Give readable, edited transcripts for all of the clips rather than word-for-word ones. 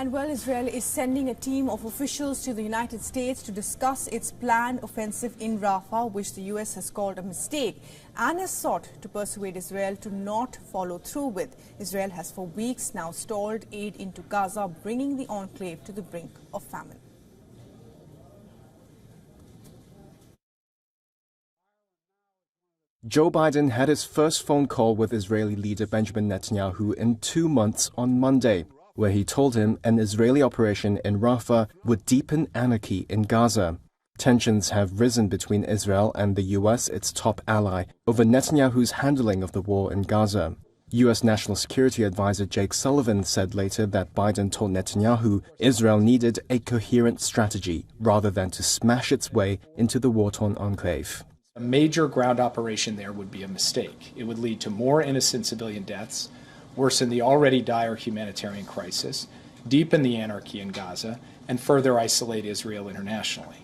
And well, Israel is sending a team of officials to the United States to discuss its planned offensive in Rafah, which the US has called a mistake, and has sought to persuade Israel to not follow through with. Israel has for weeks now stalled aid into Gaza, bringing the enclave to the brink of famine. Joe Biden had his first phone call with Israeli leader Benjamin Netanyahu in 2 months on Monday, where he told him an Israeli operation in Rafah would deepen anarchy in Gaza. Tensions have risen between Israel and the US, its top ally, over Netanyahu's handling of the war in Gaza. US National Security Advisor Jake Sullivan said later that Biden told Netanyahu Israel needed a coherent strategy rather than to smash its way into the war-torn enclave. A major ground operation there would be a mistake. It would lead to more innocent civilian deaths, worsen the already dire humanitarian crisis, deepen the anarchy in Gaza, and further isolate Israel internationally.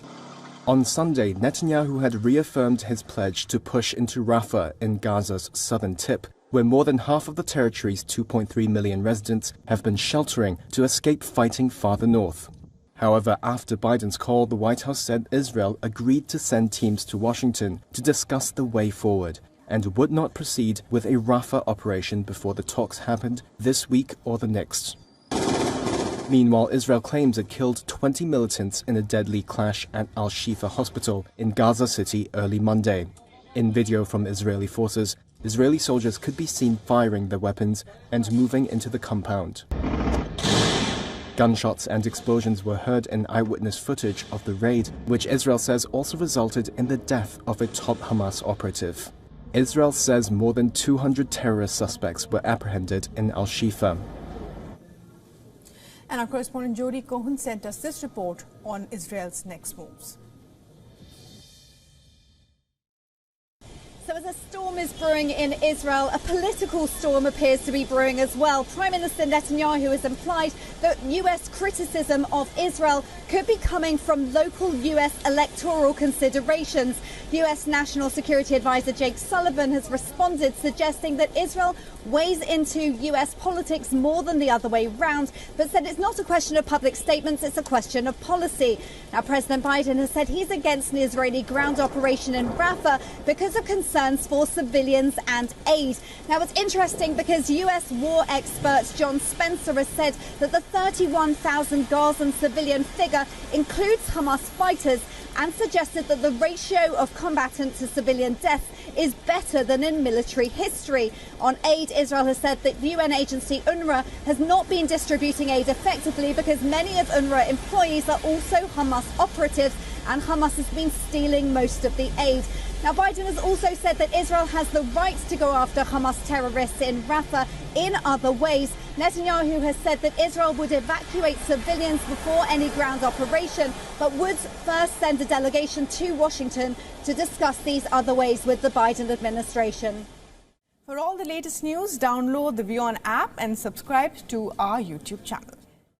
On Sunday, Netanyahu had reaffirmed his pledge to push into Rafah in Gaza's southern tip, where more than half of the territory's 2.3 million residents have been sheltering to escape fighting farther north. However, after Biden's call, the White House said Israel agreed to send teams to Washington to discuss the way forward and would not proceed with a Rafah operation before the talks happened this week or the next. Meanwhile, Israel claims it killed 20 militants in a deadly clash at Al-Shifa hospital in Gaza City early Monday. In video from Israeli forces, Israeli soldiers could be seen firing their weapons and moving into the compound. Gunshots and explosions were heard in eyewitness footage of the raid, which Israel says also resulted in the death of a top Hamas operative. Israel says more than 200 terrorist suspects were apprehended in Al-Shifa. And our correspondent Jody Cohen sent us this report on Israel's next moves. So as a storm is brewing in Israel, a political storm appears to be brewing as well. Prime Minister Netanyahu has implied that US criticism of Israel could be coming from local US electoral considerations. US National Security Advisor Jake Sullivan has responded, suggesting that Israel weighs into US politics more than the other way round, but said it's not a question of public statements, it's a question of policy. Now, President Biden has said he's against an Israeli ground operation in Rafah because of concerns for civilians and aid. Now, it's interesting because US war expert John Spencer has said that the 31,000 Gazan civilian figure includes Hamas fighters and suggested that the ratio of combatant to civilian deaths is better than in military history. On aid, Israel has said that the UN agency UNRWA has not been distributing aid effectively because many of UNRWA employees are also Hamas operatives, and Hamas has been stealing most of the aid. Now, Biden has also said that Israel has the right to go after Hamas terrorists in Rafah in other ways. Netanyahu has said that Israel would evacuate civilians before any ground operation, but would first send a delegation to Washington to discuss these other ways with the Biden administration. For all the latest news, download the WION app and subscribe to our YouTube channel.